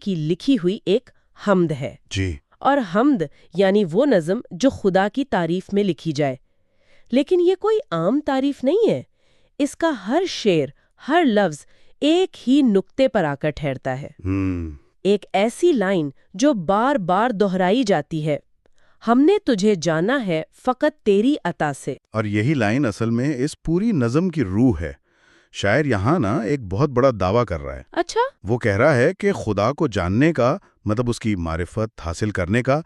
کی لکھی ہوئی ایک حمد ہے جی اور حمد یعنی وہ نظم جو خدا کی تعریف میں لکھی جائے. لیکن یہ کوئی عام تعریف نہیں ہے. اس کا ہر شعر، ہر لفظ ایک ہی نقطے پر آ کر ٹھہرتا ہے. ایک ایسی لائن جو بار بار دہرائی جاتی ہے، ہم نے تجھے جانا ہے فقط تیری عطا سے. اور یہی لائن اصل میں اس پوری نظم کی روح ہے. شاعر یہاں ایک بہت بڑا دعویٰ کر رہا ہے. اچھا. وہ کہہ رہا ہے کہ خدا کو جاننے کا مطلب اس کی معرفت حاصل کرنے کا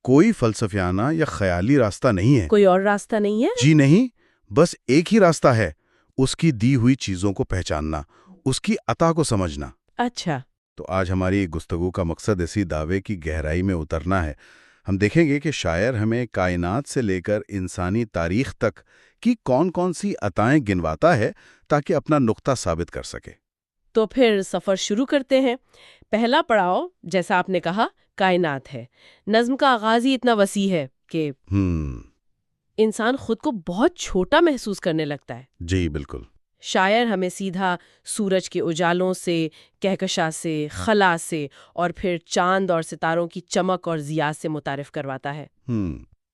کوئی فلسفیانہ یا خیالی راستہ نہیں ہے. کوئی اور راستہ نہیں ہے؟ جی نہیں، بس ایک ہی راستہ ہے، اس کی دی ہوئی چیزوں کو پہچاننا، اس کی عطا کو سمجھنا. اچھا. تو آج ہماری گفتگو کا مقصد اسی دعوے کی گہرائی میں اترنا ہے. ہم دیکھیں گے کہ شاعر ہمیں کائنات سے لے کر انسانی تاریخ تک کی کون کون سی عطائیں گنواتا ہے تاکہ اپنا نقطہ ثابت کر سکے. تو پھر سفر شروع کرتے ہیں. پہلا پڑاؤ جیسا آپ نے کہا کائنات ہے. نظم کا آغاز ہی اتنا وسیع ہے کہ انسان خود کو بہت چھوٹا محسوس کرنے لگتا ہے. جی بالکل. شاعر ہمیں سیدھا سورج کے اجالوں سے، کہکشاں سے، خلا سے اور پھر چاند اور ستاروں کی چمک اور ضیاء سے متعارف کرواتا ہے.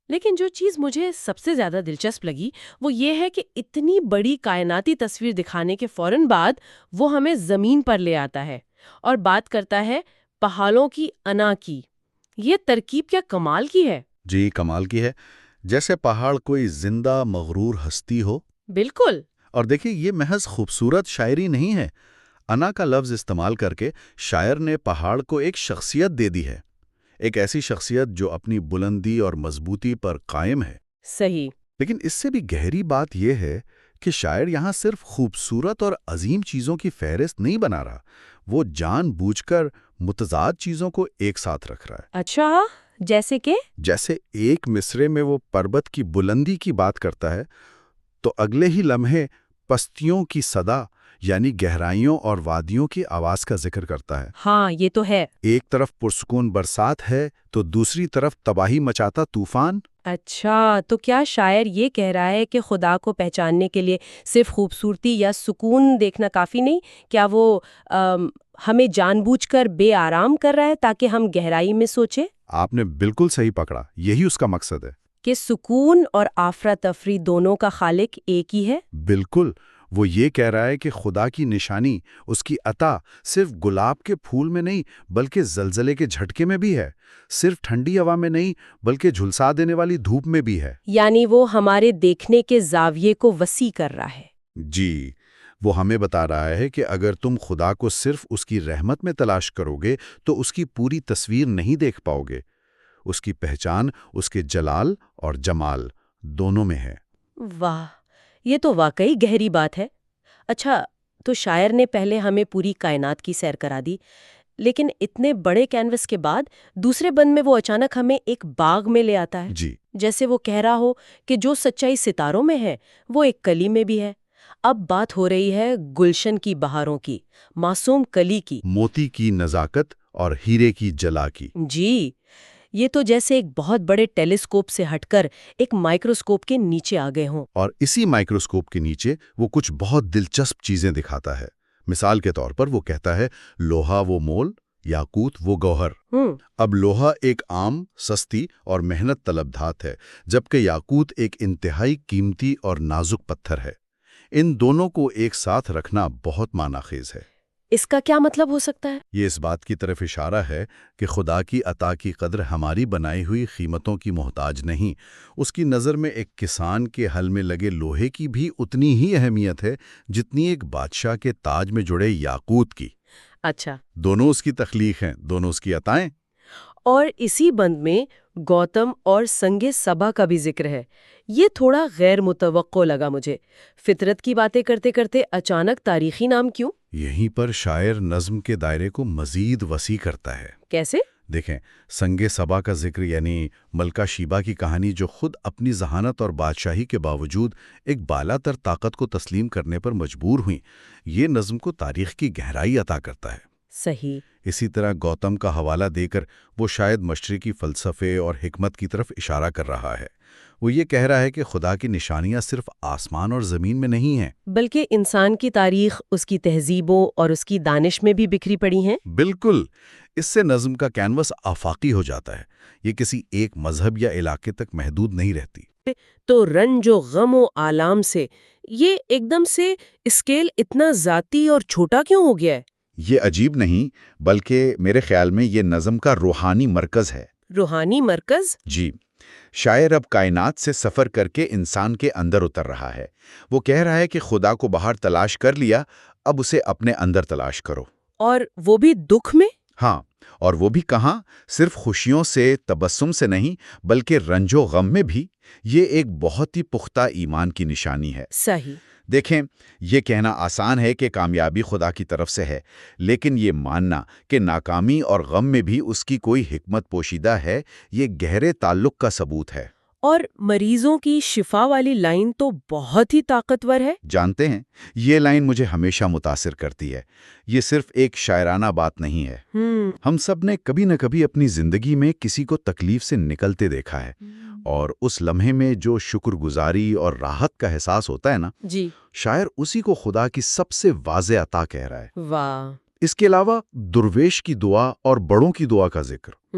لیکن جو چیز مجھے سب سے زیادہ دلچسپ لگی وہ یہ ہے کہ اتنی بڑی کائناتی تصویر دکھانے کے فوراً بعد وہ ہمیں زمین پر لے آتا ہے اور بات کرتا ہے پہاڑوں کی انا کی. یہ ترکیب کیا کمال کی ہے. جی کمال کی ہے، جیسے پہاڑ کوئی زندہ مغرور ہستی ہو. بالکل. اور دیکھیں یہ محض خوبصورت شاعری نہیں ہے. انا کا لفظ استعمال کر کے شاعر نے پہاڑ کو ایک شخصیت دے دی ہے، ایک ایسی شخصیت جو اپنی بلندی اور مضبوطی پر قائم ہے. صحیح. لیکن اس سے بھی گہری بات یہ ہے کہ شاعر یہاں صرف خوبصورت اور عظیم چیزوں کی فہرست نہیں بنا رہا، وہ جان بوجھ کر متضاد چیزوں کو ایک ساتھ رکھ رہا ہے. اچھا، جیسے ایک مصرے میں وہ پربت کی بلندی کی بات کرتا ہے تو اگلے ہی لمحے پستیوں کی صدا یعنی گہرائیوں اور وادیوں کی آواز کا ذکر کرتا ہے. ہاں یہ تو ہے. ایک طرف پرسکون برسات ہے تو دوسری طرف تباہی مچاتا طوفان. اچھا، تو کیا شاعر یہ کہہ رہا ہے کہ خدا کو پہچاننے کے لیے صرف خوبصورتی یا سکون دیکھنا کافی نہیں؟ کیا وہ ہمیں جان بوجھ کر بے آرام کر رہا ہے تاکہ ہم گہرائی میں سوچیں؟ آپ نے بالکل صحیح پکڑا، یہی اس کا مقصد ہے. کہ سکون اور افراتفری دونوں کا خالق ایک ہی ہے؟ بالکل. وہ یہ کہہ رہا ہے کہ خدا کی نشانی، اس کی عطا صرف گلاب کے پھول میں نہیں بلکہ زلزلے کے جھٹکے میں بھی ہے، صرف ٹھنڈی ہوا میں نہیں بلکہ جھلسا دینے والی دھوپ میں بھی ہے. یعنی وہ ہمارے دیکھنے کے زاویے کو وسیع کر رہا ہے. جی، وہ ہمیں بتا رہا ہے کہ اگر تم خدا کو صرف اس کی رحمت میں تلاش کرو گے تو اس کی پوری تصویر نہیں دیکھ پاؤ گے. اس کی پہچان اس کے جلال اور جمال دونوں میں ہے. واہ، یہ تو واقعی گہری بات ہے. اچھا، تو شاعر نے پہلے ہمیں پوری کائنات کی سیر کرا دی، لیکن اتنے بڑے کینوس کے بعد دوسرے بند میں وہ اچانک ہمیں ایک باغ میں لے آتا ہے. جی، جیسے وہ کہہ رہا ہو کہ جو سچائی ستاروں میں ہے وہ ایک کلی میں بھی ہے. اب بات ہو رہی ہے گلشن کی بہاروں کی، معصوم کلی کی، موتی کی نزاکت اور ہیرے کی جلا کی. جی، یہ تو جیسے ایک بہت بڑے ٹیلیسکوپ سے ہٹ کر ایک مائکروسکوپ کے نیچے آ گئے ہوں. اور اسی مائکروسکوپ کے نیچے وہ کچھ بہت دلچسپ چیزیں دکھاتا ہے. مثال کے طور پر وہ کہتا ہے لوہا وہ مول، یاقوت وہ گوہر. اب لوہا ایک عام، سستی اور محنت طلب دھات ہے، جبکہ یاقوت ایک انتہائی قیمتی اور نازک پتھر ہے. ان دونوں کو ایک ساتھ رکھنا بہت معنی خیز ہے. اس کا کیا مطلب ہو سکتا ہے؟ یہ اس بات کی طرف اشارہ ہے کہ خدا کی عطا کی قدر ہماری بنائی ہوئی قیمتوں کی محتاج نہیں. اس کی نظر میں ایک کسان کے ہل میں لگے لوہے کی بھی اتنی ہی اہمیت ہے جتنی ایک بادشاہ کے تاج میں جڑے یاقوت کی. اچھا، دونوں اس کی تخلیق ہیں، دونوں اس کی عطائیں. اور اسی بند میں گوتم اور سنگ سبا کا بھی ذکر ہے. یہ تھوڑا غیر متوقع لگا مجھے. فطرت کی باتیں کرتے کرتے اچانک تاریخی نام کیوں؟ یہیں پر شاعر نظم کے دائرے کو مزید وسیع کرتا ہے. کیسے؟ دیکھیں، سنگ سبا کا ذکر یعنی ملکہ شیبا کی کہانی جو خود اپنی ذہانت اور بادشاہی کے باوجود ایک بالا تر طاقت کو تسلیم کرنے پر مجبور ہوئیں، یہ نظم کو تاریخ کی گہرائی عطا کرتا ہے. صحیح۔ اسی طرح گوتم کا حوالہ دے کر وہ شاید مشرقی فلسفے اور حکمت کی طرف اشارہ کر رہا ہے۔ وہ یہ کہہ رہا ہے کہ خدا کی نشانیاں صرف آسمان اور زمین میں نہیں ہیں، بلکہ انسان کی تاریخ، اس کی تہذیبوں اور اس کی دانش میں بھی بکھری پڑی ہیں۔ بالکل۔ اس سے نظم کا کینوس آفاقی ہو جاتا ہے، یہ کسی ایک مذہب یا علاقے تک محدود نہیں رہتی۔ تو رنج و غم و آلام سے یہ ایک دم سے اسکیل اتنا ذاتی اور چھوٹا کیوں ہو گیا ہے؟ یہ عجیب نہیں، بلکہ میرے خیال میں یہ نظم کا روحانی مرکز ہے۔ روحانی مرکز؟ جی، شاعر اب کائنات سے سفر کر کے انسان کے اندر اتر رہا ہے۔ وہ کہہ رہا ہے کہ خدا کو باہر تلاش کر لیا، اب اسے اپنے اندر تلاش کرو۔ اور وہ بھی دکھ میں؟ ہاں، اور وہ بھی کہاں؟ صرف خوشیوں سے، تبسم سے نہیں، بلکہ رنج و غم میں بھی۔ یہ ایک بہت ہی پختہ ایمان کی نشانی ہے۔ صحیح۔ دیکھیں، یہ کہنا آسان ہے کہ کامیابی خدا کی طرف سے ہے، لیکن یہ ماننا کہ ناکامی اور غم میں بھی اس کی کوئی حکمت پوشیدہ ہے، یہ گہرے تعلق کا ثبوت ہے۔ اور مریضوں کی شفا والی لائن تو بہت ہی طاقتور ہے۔ جانتے ہیں، یہ لائن مجھے ہمیشہ متاثر کرتی ہے۔ یہ صرف ایک شاعرانہ بات نہیں ہے۔ ہم سب نے کبھی نہ کبھی اپنی زندگی میں کسی کو تکلیف سے نکلتے دیکھا ہے، اور اس لمحے میں جو شکر گزاری اور راحت کا احساس ہوتا ہے نا، جی، شاعر اسی کو خدا کی سب سے واضح عطا کہہ رہا ہے۔ واہ۔ اس کے علاوہ درویش کی دعا اور بڑوں کی دعا کا ذکر،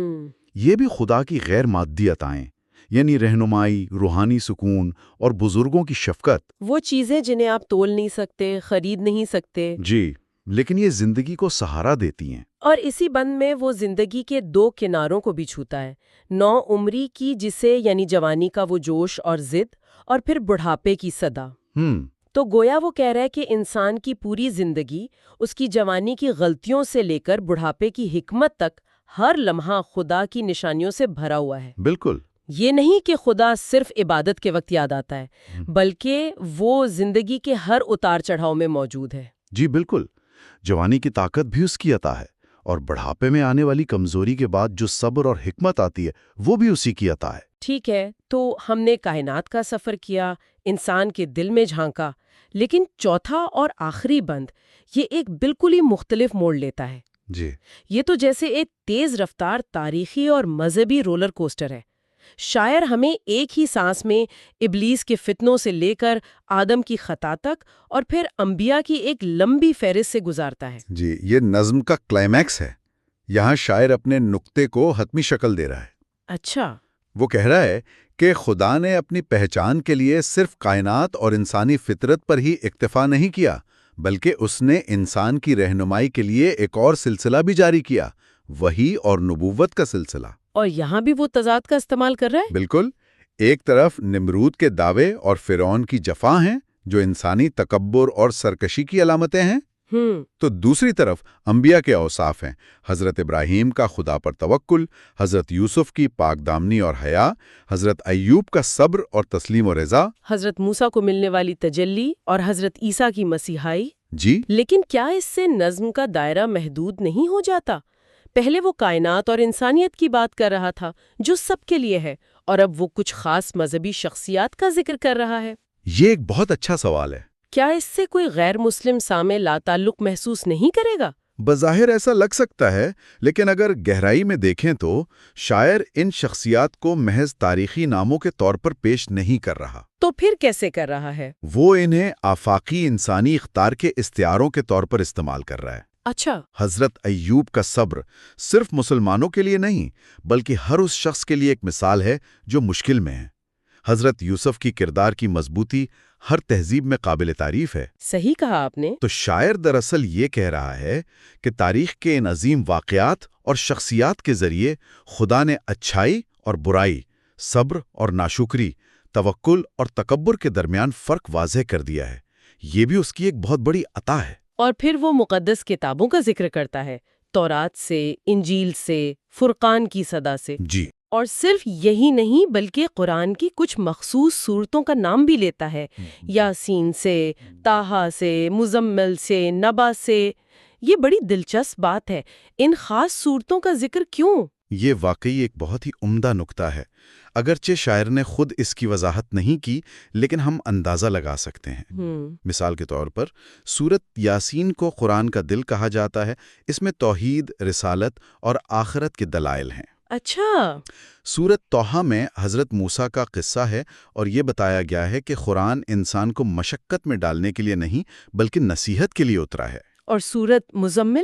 یہ بھی خدا کی غیر مادی عطائیں، یعنی رہنمائی، روحانی سکون اور بزرگوں کی شفقت۔ وہ چیزیں جنہیں آپ تول نہیں سکتے، خرید نہیں سکتے۔ جی، لیکن یہ زندگی کو سہارا دیتی ہیں۔ اور اسی بند میں وہ زندگی کے دو کناروں کو بھی چھوتا ہے، نو عمری کی جسے یعنی جوانی کا وہ جوش اور ضد، اور پھر بڑھاپے کی صدا۔ تو گویا وہ کہہ رہا ہے کہ انسان کی پوری زندگی، اس کی جوانی کی غلطیوں سے لے کر بڑھاپے کی حکمت تک، ہر لمحہ خدا کی نشانیوں سے بھرا ہوا ہے۔ بالکل۔ یہ نہیں کہ خدا صرف عبادت کے وقت یاد آتا ہے، بلکہ وہ زندگی کے ہر اتار چڑھاؤ میں موجود ہے۔ جی بالکل، جوانی کی طاقت بھی اس کی عطا ہے، اور بڑھاپے میں آنے والی کمزوری کے بعد جو صبر اور حکمت آتی ہے، وہ بھی اسی کی عطا ہے۔ ٹھیک ہے، تو ہم نے کائنات کا سفر کیا، انسان کے دل میں جھانکا، لیکن چوتھا اور آخری بند یہ ایک بالکل ہی مختلف موڑ لیتا ہے۔ جی، یہ تو جیسے ایک تیز رفتار تاریخی اور مذہبی رولر کوسٹر ہے۔ شاعر ہمیں ایک ہی سانس میں ابلیس کے فتنوں سے لے کر آدم کی خطا تک اور پھر انبیاء کی ایک لمبی فہرست سے گزارتا ہے۔ جی، یہ نظم کا کلائمیکس ہے۔ یہاں شاعر اپنے نقطے کو حتمی شکل دے رہا ہے۔ اچھا۔ وہ کہہ رہا ہے کہ خدا نے اپنی پہچان کے لیے صرف کائنات اور انسانی فطرت پر ہی اکتفا نہیں کیا، بلکہ اس نے انسان کی رہنمائی کے لیے ایک اور سلسلہ بھی جاری کیا، وحی اور نبوت کا سلسلہ۔ اور یہاں بھی وہ تضاد کا استعمال کر رہا ہے؟ بالکل۔ ایک طرف نمرود کے دعوے اور فرعون کی جفا ہیں، جو انسانی تکبر اور سرکشی کی علامتیں ہیں، تو دوسری طرف انبیاء کے اوصاف ہیں، حضرت ابراہیم کا خدا پر توکل، حضرت یوسف کی پاک دامنی اور حیا، حضرت ایوب کا صبر اور تسلیم و رضا، حضرت موسیٰ کو ملنے والی تجلی اور حضرت عیسیٰ کی مسیحائی۔ جی، لیکن کیا اس سے نظم کا دائرہ محدود نہیں ہو جاتا؟ پہلے وہ کائنات اور انسانیت کی بات کر رہا تھا جو سب کے لیے ہے، اور اب وہ کچھ خاص مذہبی شخصیات کا ذکر کر رہا ہے۔ یہ ایک بہت اچھا سوال ہے۔ کیا اس سے کوئی غیر مسلم سامع لا تعلق محسوس نہیں کرے گا؟ بظاہر ایسا لگ سکتا ہے، لیکن اگر گہرائی میں دیکھیں تو شاعر ان شخصیات کو محض تاریخی ناموں کے طور پر پیش نہیں کر رہا۔ تو پھر کیسے کر رہا ہے؟ وہ انہیں آفاقی انسانی اختیار کے استعاروں کے طور پر استعمال کر رہا ہے۔ اچھا۔ حضرت ایوب کا صبر صرف مسلمانوں کے لیے نہیں، بلکہ ہر اس شخص کے لیے ایک مثال ہے جو مشکل میں ہے۔ حضرت یوسف کی کردار کی مضبوطی ہر تہذیب میں قابل تعریف ہے۔ صحیح کہا آپ نے۔ تو شاعر دراصل یہ کہہ رہا ہے کہ تاریخ کے ان عظیم واقعات اور شخصیات کے ذریعے خدا نے اچھائی اور برائی، صبر اور ناشکری، توکل اور تکبر کے درمیان فرق واضح کر دیا ہے۔ یہ بھی اس کی ایک بہت بڑی عطا ہے۔ اور پھر وہ مقدس کتابوں کا ذکر کرتا ہے، تورات سے، انجیل سے، فرقان کی صدا سے۔ جی، اور صرف یہی نہیں بلکہ قرآن کی کچھ مخصوص صورتوں کا نام بھی لیتا ہے، یاسین سے، طٰہٰ سے، مزمل سے، نبا سے۔ یہ بڑی دلچسپ بات ہے۔ ان خاص صورتوں کا ذکر کیوں؟ یہ واقعی ایک بہت ہی عمدہ نکتہ ہے۔ اگرچہ شاعر نے خود اس کی وضاحت نہیں کی، لیکن ہم اندازہ لگا سکتے ہیں۔ مثال کے طور پر سورت یاسین کو قرآن کا دل کہا جاتا ہے۔ اس میں توحید، رسالت اور آخرت کے دلائل ہیں۔ اچھا۔ سورت طٰہٰ میں حضرت موسیٰ کا قصہ ہے اور یہ بتایا گیا ہے کہ قرآن انسان کو مشقت میں ڈالنے کے لیے نہیں بلکہ نصیحت کے لیے اترا ہے۔ اور سورت مزمل؟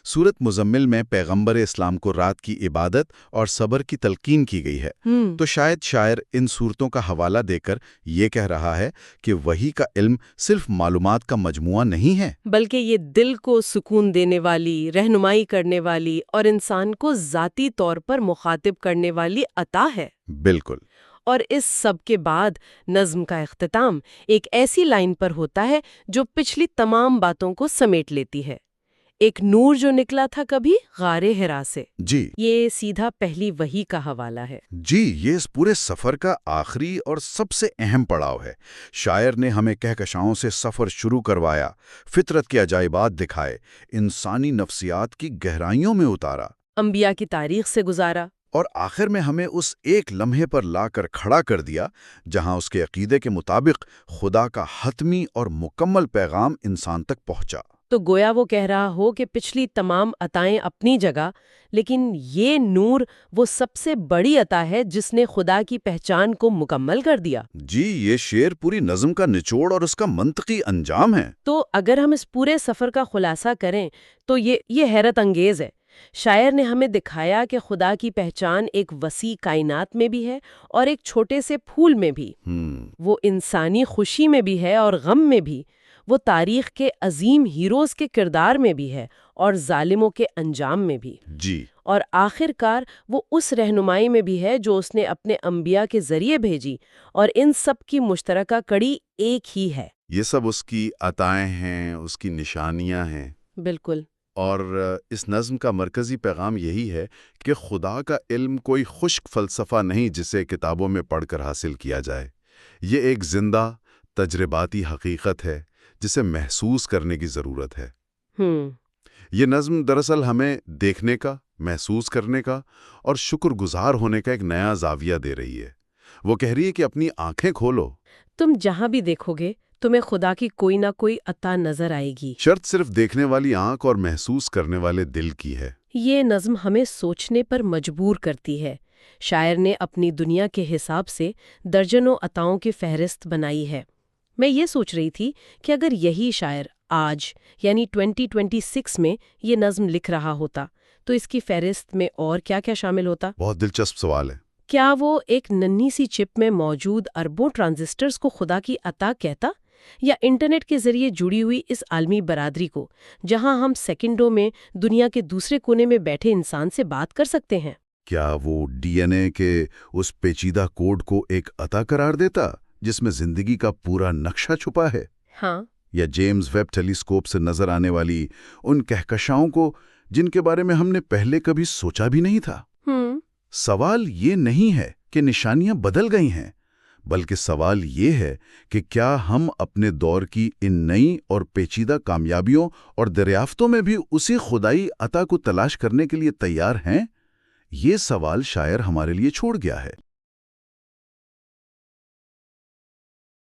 سورت مزمل میں پیغمبر اسلام کو رات کی عبادت اور صبر کی تلقین کی گئی ہے۔ تو شاید شاعر ان صورتوں کا حوالہ دے کر یہ کہہ رہا ہے کہ وحی کا علم صرف معلومات کا مجموعہ نہیں ہے، بلکہ یہ دل کو سکون دینے والی، رہنمائی کرنے والی اور انسان کو ذاتی طور پر مخاطب کرنے والی عطا ہے۔ بالکل۔ اور اس سب کے بعد نظم کا اختتام ایک ایسی لائن پر ہوتا ہے جو پچھلی تمام باتوں کو سمیٹ لیتی ہے۔ ایک نور جو نکلا تھا کبھی غار حرا سے۔ جی، یہ سیدھا پہلی وحی کا حوالہ ہے۔ جی، یہ اس پورے سفر کا آخری اور سب سے اہم پڑاؤ ہے۔ شاعر نے ہمیں کہکشاؤں سے سفر شروع کروایا، فطرت کے عجائبات دکھائے، انسانی نفسیات کی گہرائیوں میں اتارا، انبیاء کی تاریخ سے گزارا، اور آخر میں ہمیں اس ایک لمحے پر لا کر کھڑا کر دیا جہاں اس کے عقیدے کے مطابق خدا کا حتمی اور مکمل پیغام انسان تک پہنچا۔ تو گویا وہ کہہ رہا ہو کہ پچھلی تمام عطائیں اپنی جگہ، لیکن یہ نور وہ سب سے بڑی عطا ہے جس نے خدا کی پہچان کو مکمل کر دیا۔ جی، یہ شعر پوری نظم کا نچوڑ اور اس کا منطقی انجام ہے۔ تو اگر ہم اس پورے سفر کا خلاصہ کریں تو یہ حیرت انگیز ہے۔ شاعر نے ہمیں دکھایا کہ خدا کی پہچان ایک وسیع کائنات میں بھی ہے اور ایک چھوٹے سے پھول میں بھی، وہ انسانی خوشی میں بھی ہے اور غم میں بھی، وہ تاریخ کے عظیم ہیروز کے کردار میں بھی ہے اور ظالموں کے انجام میں بھی۔ جی، اور آخر کار وہ اس رہنمائی میں بھی ہے جو اس نے اپنے انبیاء کے ذریعے بھیجی، اور ان سب کی مشترکہ کڑی ایک ہی ہے۔ یہ سب اس کی عطائیں ہیں، اس کی نشانیاں ہیں۔ بالکل۔ اور اس نظم کا مرکزی پیغام یہی ہے کہ خدا کا علم کوئی خشک فلسفہ نہیں جسے کتابوں میں پڑھ کر حاصل کیا جائے۔ یہ ایک زندہ، تجرباتی حقیقت ہے جسے محسوس کرنے کی ضرورت ہے۔ یہ نظم دراصل ہمیں دیکھنے کا، محسوس کرنے کا اور شکر گزار ہونے کا ایک نیا زاویہ دے رہی ہے۔ وہ کہہ رہی ہے کہ اپنی آنکھیں کھولو، تم جہاں بھی دیکھو گے تمہیں خدا کی کوئی نہ کوئی عطا نظر آئے گی۔ شرط صرف دیکھنے والی آنکھ اور محسوس کرنے والے دل کی ہے۔ یہ نظم ہمیں سوچنے پر مجبور کرتی ہے۔ شاعر نے اپنی دنیا کے حساب سے درجنوں عطاؤں کی فہرست بنائی ہے۔ میں یہ سوچ رہی تھی کہ اگر یہی شاعر آج یعنی 2026 میں یہ نظم لکھ رہا ہوتا تو اس کی فہرست میں اور کیا کیا شامل ہوتا؟ بہت دلچسپ سوال ہے۔ کیا وہ ایک ننھی سی چپ میں موجود اربوں ٹرانزسٹرز کو خدا کی عطا کہتا، یا انٹرنیٹ کے ذریعے جڑی ہوئی اس عالمی برادری کو جہاں ہم سیکنڈوں میں دنیا کے دوسرے کونے میں بیٹھے انسان سے بات کر سکتے ہیں؟ کیا وہ ڈی این اے کے اس پیچیدہ کوڈ کو ایک عطا قرار دیتا جس میں زندگی کا پورا نقشہ چھپا ہے؟ ہاں۔ یا جیمز ویب ٹیلیسکوپ سے نظر آنے والی ان کہکشاؤں کو جن کے بارے میں ہم نے پہلے کبھی سوچا بھی نہیں تھا؟ سوال یہ نہیں ہے کہ نشانیاں بدل گئی ہیں، بلکہ سوال یہ ہے کہ کیا ہم اپنے دور کی ان نئی اور پیچیدہ کامیابیوں اور دریافتوں میں بھی اسی خدائی عطا کو تلاش کرنے کے لیے تیار ہیں؟ یہ سوال شاعر ہمارے لیے چھوڑ گیا ہے۔